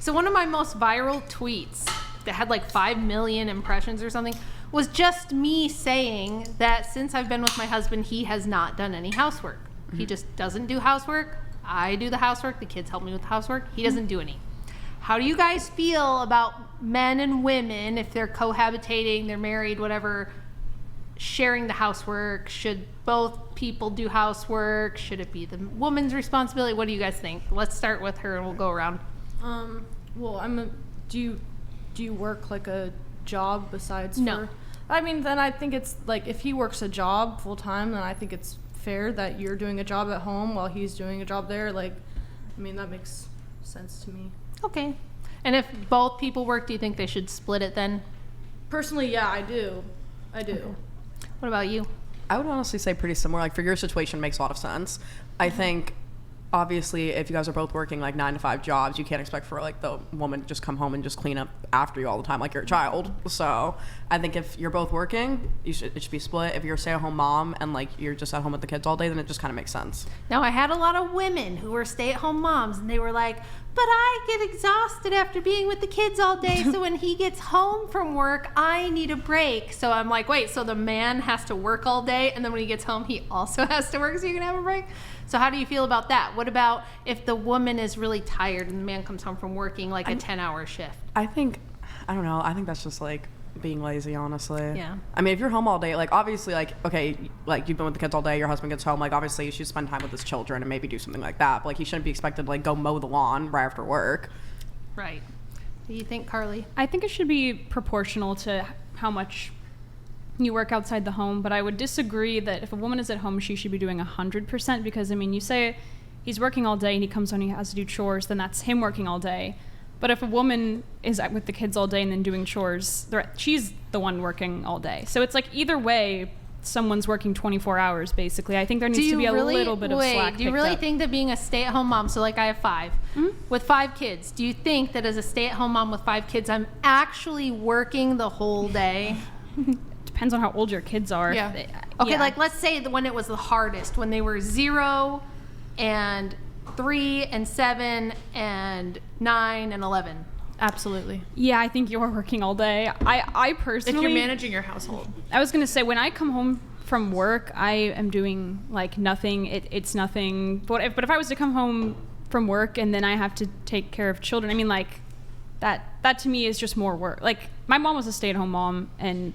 So one of my most viral tweets that had like 5 million impressions or something was just me saying that since I've been with my husband, he has not done any housework. He just doesn't do housework. I do the housework. The kids help me with the housework. He doesn't do any. How do you guys feel about men and women, if they're cohabitating, they're married, whatever, sharing the housework? Should both people do housework? Should it be the woman's responsibility? What do you guys think? Let's start with her and we'll go around. Well, do you work like a job besides No. for... I mean, then I think it's like if he works a job full time, then I think it's fair that you're doing a job at home while he's doing a job there. Like, I mean, that makes sense to me. Okay. And if both people work, do you think they should split it then? Personally, yeah, I do. Okay. What about you? I would honestly say pretty similar. Like, for your situation, makes a lot of sense. I think, obviously, if you guys are both working like 9 to 5 jobs, you can't expect for like the woman to just come home and just clean up after you all the time like you're a child. So I think if you're both working, it should be split. If you're a stay-at-home mom and like you're just at home with the kids all day, then it just kind of makes sense. Now, I had a lot of women who were stay-at-home moms, and they were like, but I get exhausted after being with the kids all day, so when he gets home from work, I need a break. So I'm like, wait, so the man has to work all day, and then when he gets home, he also has to work so you can have a break? So how do you feel about that? What about if the woman is really tired and the man comes home from working like a 10-hour shift? I don't know. I think that's just like being lazy, honestly. Yeah. I mean, if you're home all day, like obviously, like, okay, like you've been with the kids all day, your husband gets home, like obviously you should spend time with his children and maybe do something like that. But like he shouldn't be expected to like go mow the lawn right after work. Right. Do you think, Carly? I think it should be proportional to how much you work outside the home, but I would disagree that if a woman is at home, she should be doing 100%, because I mean, you say he's working all day and he comes home and he has to do chores, then that's him working all day. But if a woman is with the kids all day and then doing chores, she's the one working all day. So it's like either way, someone's working 24 hours basically. I think there needs to be a little bit of slack. Do you really think that being a stay-at-home mom, so like I have 5, with 5 kids, do you think that as a stay-at-home mom with 5 kids, I'm actually working the whole day? Depends on how old your kids are. Yeah. Okay, like let's say when it was the hardest, when they were 0 and 3 and 7 and 9 and 11. Absolutely. Yeah, I think you're working all day. I personally... If you're managing your household. I was going to say, when I come home from work, I am doing like nothing. It's nothing. But if I was to come home from work and then I have to take care of children, I mean, like that to me is just more work. Like my mom was a stay-at-home mom and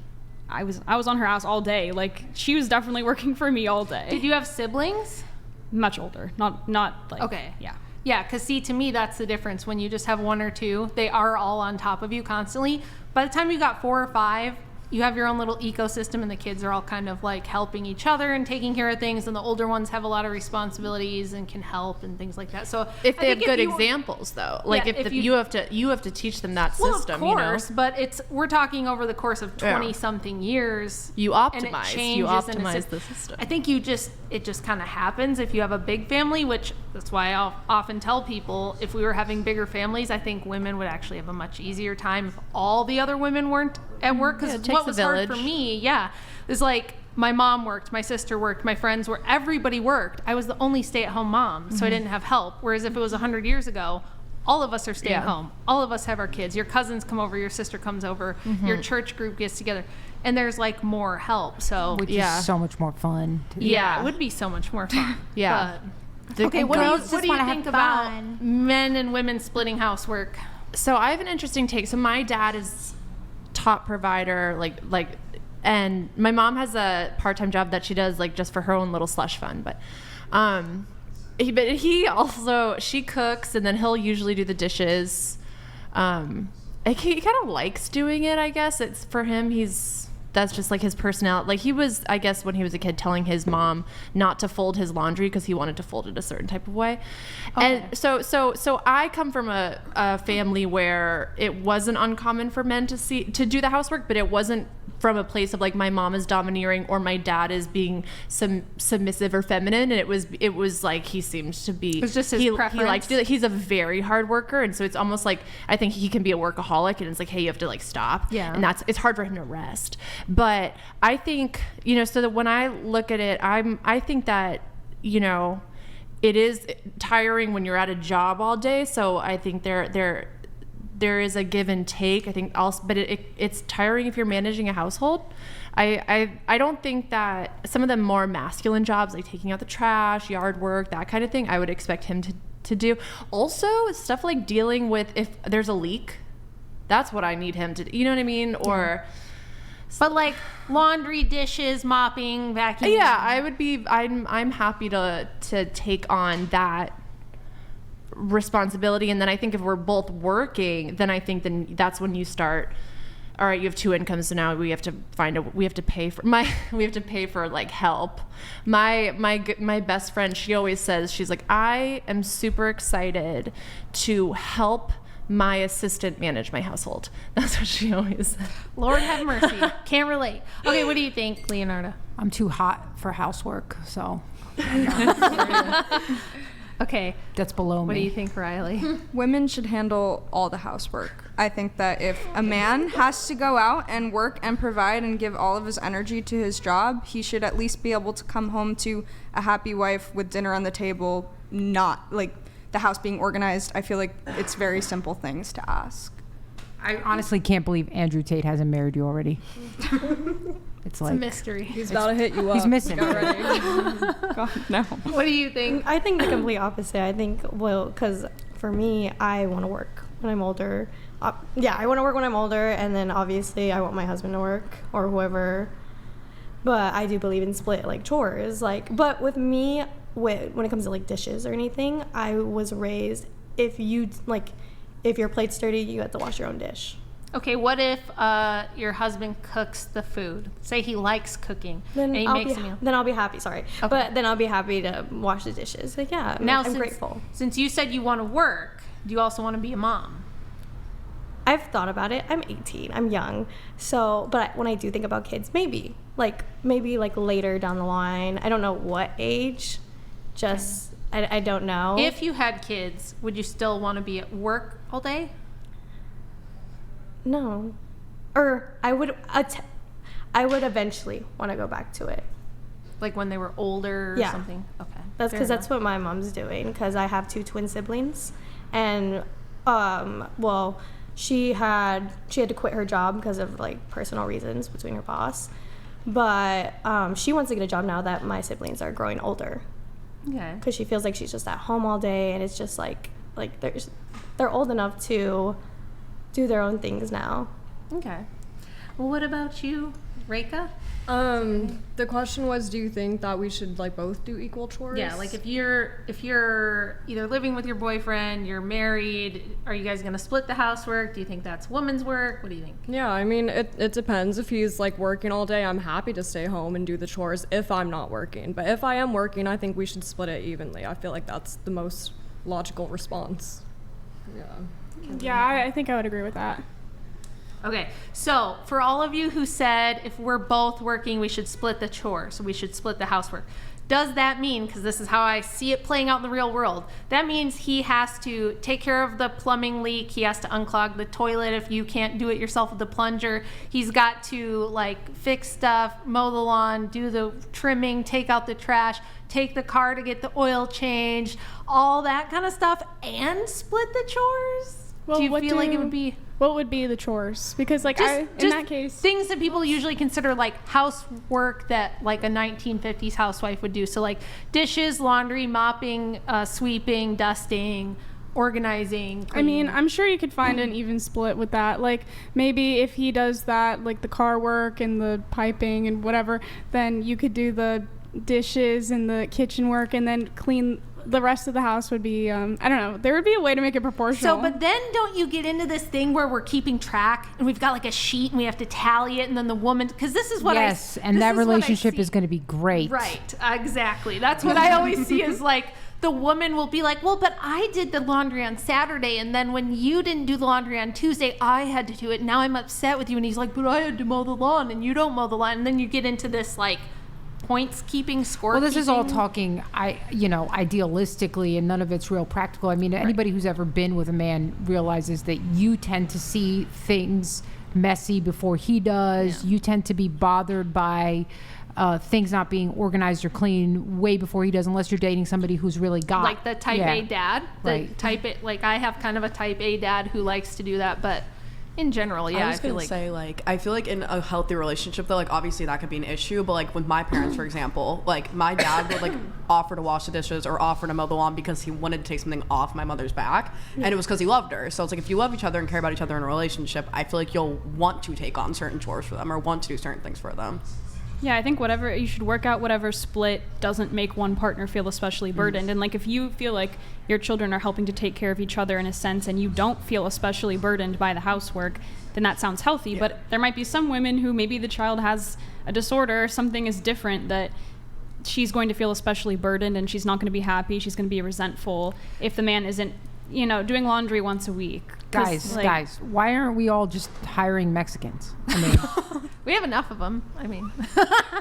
I was on her ass all day. Like she was definitely working for me all day. Did you have siblings? Much older. Not like... Okay. Yeah. Yeah, because see, to me, that's the difference. When you just have 1 or 2, they are all on top of you constantly. By the time you got 4 or 5, you have your own little ecosystem, and the kids are all kind of like helping each other and taking care of things, and the older ones have a lot of responsibilities and can help and things like that. So if they have good examples, though, like yeah, if you have to teach them that system, of course, you know. but we're talking over the course of 20 something years. You optimize the system. I think it just kind of happens if you have a big family, which that's why I'll often tell people, if we were having bigger families, I think women would actually have a much easier time if all the other women weren't at work. Because what was hard for me, is like my mom worked, my sister worked, my friends were, everybody worked. I was the only stay-at-home mom, so I didn't have help. Whereas if it was 100 years ago, all of us are staying home. All of us have our kids. Your cousins come over, your sister comes over, your church group gets together, and there's like more help. So which is so much more fun. Yeah, it would be so much more fun. Yeah. But, okay, what do you think about fun. men and women splitting housework? So I have an interesting take. So my dad is top provider, and my mom has a part-time job that she does like just for her own little slush fund, but he also, she cooks and then he'll usually do the dishes. He kind of likes doing it, I guess. It's for him, that's just like his personality. Like he was, I guess, when he was a kid, telling his mom not to fold his laundry because he wanted to fold it a certain type of way. Okay. And so I come from a family where it wasn't uncommon for men to do the housework, but it wasn't from a place of like my mom is domineering or my dad is being submissive or feminine, and it was like he seemed to be. It's just his preference. He liked to do that. He's a very hard worker, and so it's almost like I think he can be a workaholic, and it's like, hey, you have to like stop. Yeah. And it's hard for him to rest. But I think, so that when I look at it, I think that, it is tiring when you're at a job all day. So I think there is a give and take. I think also, but it's tiring if you're managing a household. I don't think that some of the more masculine jobs, like taking out the trash, yard work, that kind of thing, I would expect him to do. Also, stuff like dealing with if there's a leak, that's what I need him to do. You know what I mean? Or But like laundry, dishes, mopping, vacuuming. yeah, I'm happy to take on that responsibility. And then I think if we're both working, then I think then that's when you start, all right, you have 2 incomes, so now we have to pay for like help. My best friend, she always says, she's like, I am super excited to help my assistant manage my household. That's what she always said. Lord have mercy. Can't relate. Okay, what do you think, Leonardo? I'm too hot for housework, so Okay, that's below what me. do you think, Riley? Women should handle all the housework. I think that if a man has to go out and work and provide and give all of his energy to his job, he should at least be able to come home to a happy wife with dinner on the table, not like the house being organized. I feel like it's very simple things to ask. I honestly can't believe Andrew Tate hasn't married you already. It's It's a like mystery. He's about to hit you up. he's missing. Get ready. God, no. What do you think? I think the complete opposite. I think, well, because for me, I want to work when I'm older. Yeah, I want to work when I'm older, and then obviously I want my husband to work or whoever. But I do believe in split, like chores. Like, but with me, when it comes to like dishes or anything, I was raised if your plate's dirty, you have to wash your own dish. Okay, what if your husband cooks the food? Say he likes cooking and he makes a meal. Then I'll be happy. Sorry, but then I'll be happy to wash the dishes. Like, yeah, I'm grateful. Since you said you want to work, do you also want to be a mom? I've thought about it. I'm 18. I'm young. So, but when I do think about kids, maybe like later down the line. I don't know what age. Just I don't know. If you had kids, would you still want to be at work all day? No, or I would eventually want to go back to it. Like when they were older or Yeah. something? Okay. That's fair because that's enough. what my mom's doing. Because I have 2 twin siblings, and well, she had to quit her job because of like personal reasons between her boss, but she wants to get a job now that my siblings are growing older. Okay. Because she feels like she's just at home all day, and it's just like they're old enough to do their own things now. Okay. Well, what about you, Reika? The question was, do you think that we should like both do equal chores? Yeah, like if you're either living with your boyfriend, you're married, are you guys gonna split the housework? Do you think that's woman's work? What do you think? Yeah, I mean, it depends. If he's like working all day, I'm happy to stay home and do the chores if I'm not working. But if I am working, I think we should split it evenly. I feel like that's the most logical response. Yeah. Yeah, I think I would agree with that. Okay, so for all of you who said if we're both working, we should split the chores, we should split the housework. Does that mean, because this is how I see it playing out in the real world, that means he has to take care of the plumbing leak, he has to unclog the toilet if you can't do it yourself with the plunger, he's got to like fix stuff, mow the lawn, do the trimming, take out the trash, take the car to get the oil changed, all that kind of stuff, and split the chores? Well, do you feel like it would be... What would be the chores? Because like in that case, things that people usually consider like housework that like a 1950s housewife would do. So like dishes, laundry, mopping, sweeping, dusting, organizing. I mean, I'm sure you could find an even split with that. Like maybe if he does that, like the car work and the piping and whatever, then you could do the dishes and the kitchen work and then clean. The rest of the house would be, I don't know. There would be a way to make it proportional. So, but then don't you get into this thing where we're keeping track and we've got like a sheet and we have to tally it and then the woman, because this is what yes, and that relationship is going to be great. Right, exactly. That's what I always see is like the woman will be like, well, but I did the laundry on Saturday and then when you didn't do the laundry on Tuesday, I had to do it. Now I'm upset with you. And he's like, but I had to mow the lawn and you don't mow the lawn. And then you get into this like points keeping, score. Well, this is all talking, idealistically, and none of it's real practical. I mean, anybody who's ever been with a man realizes that you tend to see things messy before he does. Yeah. You tend to be bothered by things not being organized or clean way before he does, unless you're dating somebody who's really got Like the type yeah. A dad. The Right. type A, like I have kind of a type A dad who likes to do that, but in general, yeah, I I, was feel gonna like say, like, I feel like in a healthy relationship, though, like, obviously that could be an issue, but, like, with my parents, for example, like, my dad would, like, offer to wash the dishes or offer to mow the lawn because he wanted to take something off my mother's back, and it was because he loved her. So it's like, if you love each other and care about each other in a relationship, I feel like you'll want to take on certain chores for them or want to do certain things for them. Yeah, I think whatever you should work out whatever split doesn't make one partner feel especially burdened. And like if you feel like your children are helping to take care of each other in a sense and you don't feel especially burdened by the housework, then that sounds healthy. Yeah. But there might be some women who maybe the child has a disorder, something is different that she's going to feel especially burdened and she's not going to be happy, she's going to be resentful if the man isn't, you know, doing laundry once a week. 'Cause, Guys, why aren't we all just hiring Mexicans? I mean, we have enough of them. I mean,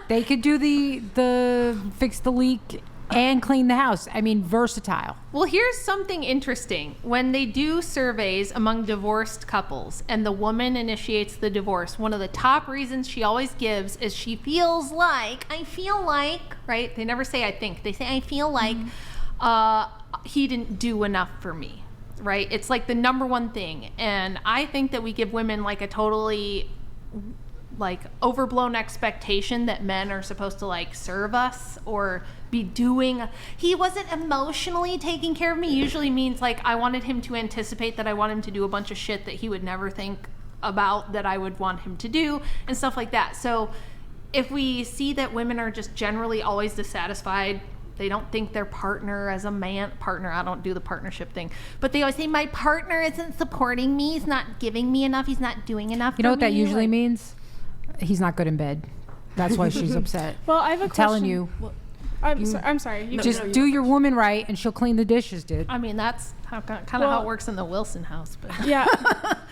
they could do the fix the leak and clean the house. I mean, versatile. well, here's something interesting. When they do surveys among divorced couples and the woman initiates the divorce, one of the top reasons she always gives is she feels like, right? They never say I think. They say I feel like he didn't do enough for me. Right? It's like the number one thing. And I think that we give women like a totally like overblown expectation that men are supposed to like serve us or be doing. He wasn't emotionally taking care of me usually means like I wanted him to anticipate that I want him to do a bunch of shit that he would never think about that I would want him to do and stuff like that. So if we see that women are just generally always dissatisfied, they don't think their partner as a partner, I don't do the partnership thing, but they always say my partner isn't supporting me, he's not giving me enough, he's not doing enough. You know for what that me. usually Like, means? He's not good in bed. That's why she's upset. Well, I have a I'm telling question. you, I'm sorry. You just do your woman right, and she'll clean the dishes, dude. I mean, that's kind of how Well- it works in the Wilson house. But yeah.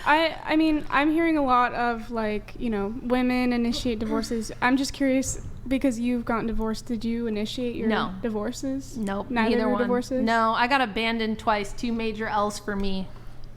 I mean, I'm hearing a lot of like, you know, women initiate divorces. I'm just curious because you've gotten divorced. Did you initiate your No. divorces? nope, Neither neither were one. divorces? No, I got abandoned twice, 2 major L's for me,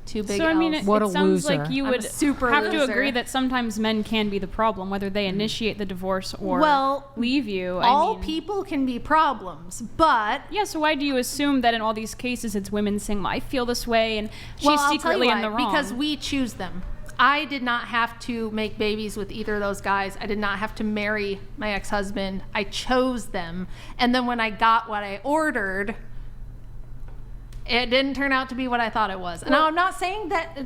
2 big So I mean, L's. it, What it a sounds loser. like you I'm a would super have to loser. agree that sometimes men can be the problem, whether they initiate the divorce or Well, leave you. all I mean, people can be problems, but Yeah, so why do you assume that in all these cases it's women saying, I feel this way, and she's well, I'll tell secretly you in why, the wrong? because we choose them. I did not have to make babies with either of those guys. I did not have to marry my ex-husband. I chose them. And then when I got what I ordered, it didn't turn out to be what I thought it was. Now, I'm not saying that,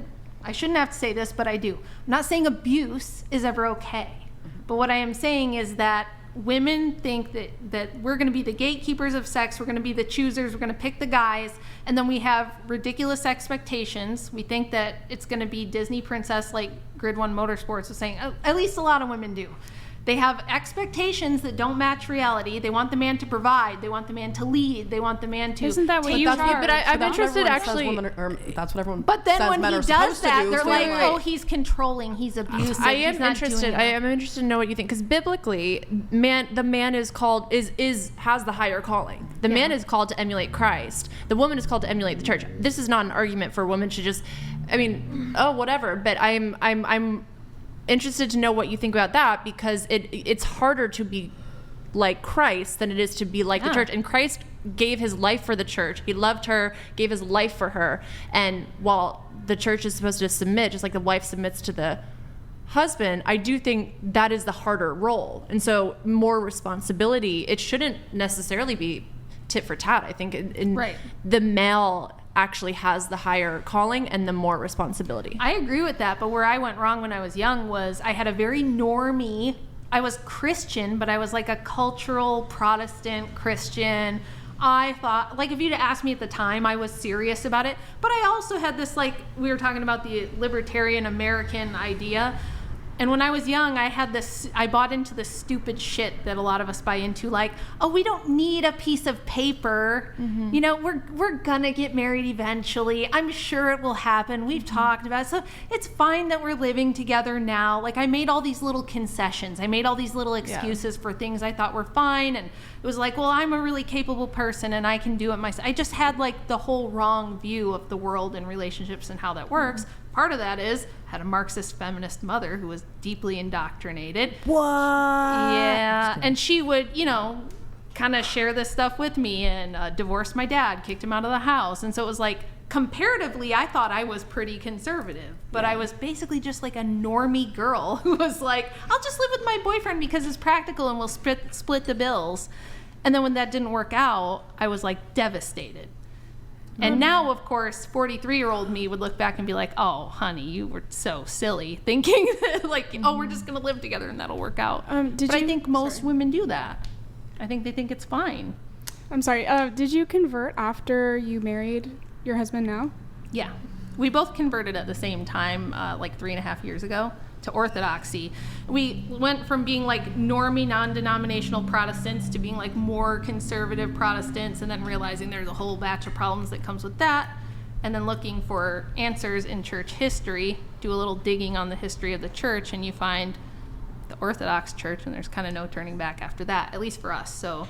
I shouldn't have to say this, but I do. I'm not saying abuse is ever okay. But what I am saying is that women think that we're going to be the gatekeepers of sex, we're going to be the choosers, we're going to pick the guys, and then we have ridiculous expectations. We think that it's going to be Disney princess like Grid 1 Motorsports was saying. At least a lot of women do. They have expectations that don't match reality. They want the man to provide. They want the man to lead. They want the man to Isn't that what take you charge. are? But I'm That's what interested everyone says actually. women are- that's what everyone But then says when men he are does supposed to that, do, they're so like, right. "Oh, he's controlling. He's abusive. I he's am not interested. doing I enough." am interested to know what you think because biblically, the man is called has the higher calling. The man is called to emulate Christ. The woman is called to emulate the church. This is not an argument for women to just, I mean, oh whatever. But I'm interested to know what you think about that because it's harder to be like Christ than it is to be like the church. And Christ gave his life for the church. He loved her, gave his life for her. And while the church is supposed to submit, just like the wife submits to the husband, I do think that is the harder role. And so more responsibility, it shouldn't necessarily be tit for tat. I think Right. the male actually has the higher calling and the more responsibility. I agree with that, but where I went wrong when I was young was I had a very normie. I was Christian, but I was like a cultural Protestant Christian. I thought, like, if you'd asked me at the time, I was serious about it. But I also had this, like, we were talking about the libertarian American idea. And when I was young, I bought into this stupid shit that a lot of us buy into, like, oh, we don't need a piece of paper. You know, we're gonna get married eventually. I'm sure it will happen. We've talked about it. So it's fine that we're living together now. Like, I made all these little concessions. I made all these little excuses for things I thought were fine. And it was like, well, I'm a really capable person and I can do it myself. I just had like the whole wrong view of the world and relationships and how that works. part of that is had a Marxist feminist mother who was deeply indoctrinated. What? Yeah, and she would, kind of share this stuff with me, and divorced my dad, kicked him out of the house. And so it was like, comparatively, I thought I was pretty conservative, but I was basically just like a normie girl who was like, I'll just live with my boyfriend because it's practical and we'll split the bills. And then when that didn't work out, I was like devastated. And now, of course, 43-year-old me would look back and be like, oh, honey, you were so silly thinking that, like, oh, we're just going to live together and that'll work out. I think most women do that. I think they think it's fine. I'm sorry. Did you convert after you married your husband now? Yeah. We both converted at the same time, like 3.5 years ago, to Orthodoxy. We went from being like normie, non-denominational Protestants to being like more conservative Protestants, and then realizing there's a whole batch of problems that comes with that, and then looking for answers in church history, do a little digging on the history of the church, and you find the Orthodox Church, and there's kind of no turning back after that, at least for us. So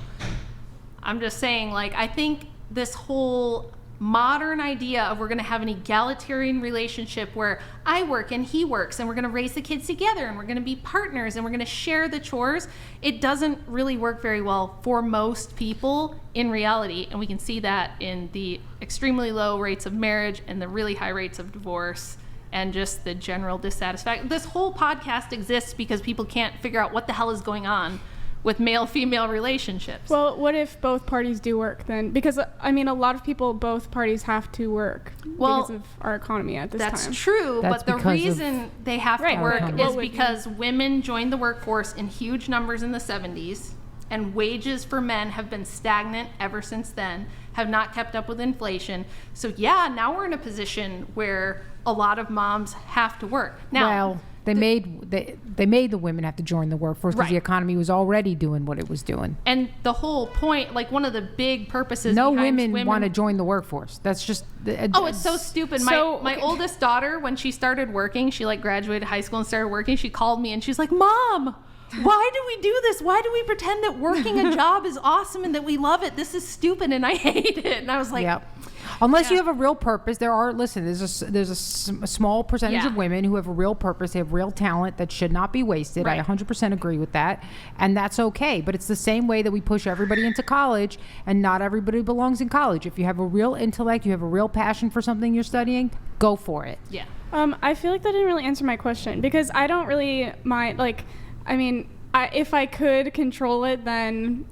I'm just saying, like, I think this whole modern idea of we're going to have an egalitarian relationship where I work and he works and we're going to raise the kids together and we're going to be partners and we're going to share the chores, it doesn't really work very well for most people in reality. And we can see that in the extremely low rates of marriage and the really high rates of divorce and just the general dissatisfaction. This whole podcast exists because people can't figure out what the hell is going on with male-female relationships. Well, what if both parties do work then? Because, I mean, a lot of people, both parties have to work because of our economy at this time. That's true, That's but the because reason they have to work economy. is because women joined the workforce in huge numbers in the 70s, and wages for men have been stagnant ever since then, have not kept up with inflation. So yeah, now we're in a position where a lot of moms have to work. Now, Well, they made the women have to join the workforce because Right. the economy was already doing what it was doing. and the whole point, like one of the big purposes No behind women want to join the workforce. That's just Oh, it's so stupid. My okay. oldest daughter, when she started working, she like graduated high school and started working, she called me and she's like, Mom, why do we do this? Why do we pretend that working a job is awesome and that we love it? This is stupid and I hate it. And I was like, Yep. Unless you have a real purpose, there's a small percentage Yeah. of women who have a real purpose. They have real talent that should not be wasted. I Right. 100% agree with that, and that's okay. But it's the same way that we push everybody into college, and not everybody belongs in college. If you have a real intellect, you have a real passion for something you're studying, go for it. yeah. I feel like that didn't really answer my question because I don't really mind, like, I mean, if I could control it, then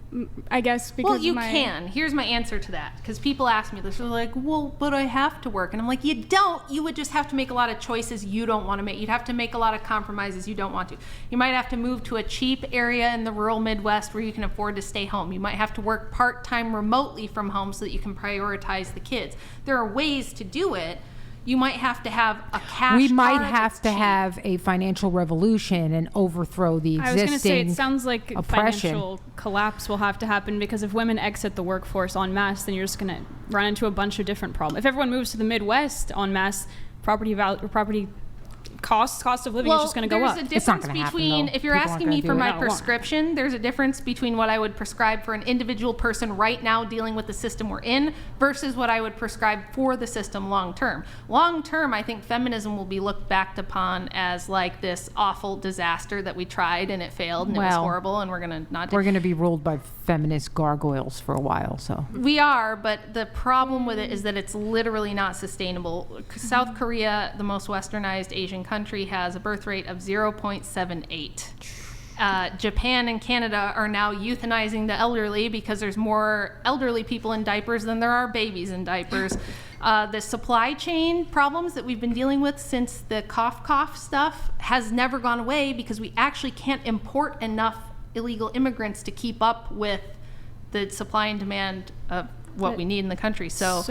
I guess because Well, you can. Here's my answer to that. Because people ask me this. They're like, well, but I have to work. And I'm like, you don't. You would just have to make a lot of choices you don't want to make. You'd have to make a lot of compromises you don't want to. You might have to move to a cheap area in the rural Midwest where you can afford to stay home. You might have to work part-time remotely from home so that you can prioritize the kids. There are ways to do it. You might have to have a cash We might car have that's to cheap. have a financial revolution and overthrow the I was going to say, existing it sounds like oppression. financial collapse will have to happen because if women exit the workforce en masse, then you're just going to run into a bunch of different problems. If everyone moves to the Midwest en masse, property cost of living is just going to go up. There's a It's not difference gonna happen, between, though. if you're People aren't asking gonna me do for it. my No, it won't. prescription, there's a difference between what I would prescribe for an individual person right now dealing with the system we're in versus what I would prescribe for the system long term. Long term, I think feminism will be looked back upon as like this awful disaster that we tried and it failed and it was Well, horrible and we're going to not do We're going to be ruled by feminist gargoyles for a while, so. We are, but the problem with it is that it's literally not sustainable. South Korea, the most westernized Asian country, has a birth rate of 0.78. Japan and Canada are now euthanizing the elderly because there's more elderly people in diapers than there are babies in diapers. The supply chain problems that we've been dealing with since the cough stuff has never gone away because we actually can't import enough illegal immigrants to keep up with the supply and demand of what we need in the country. So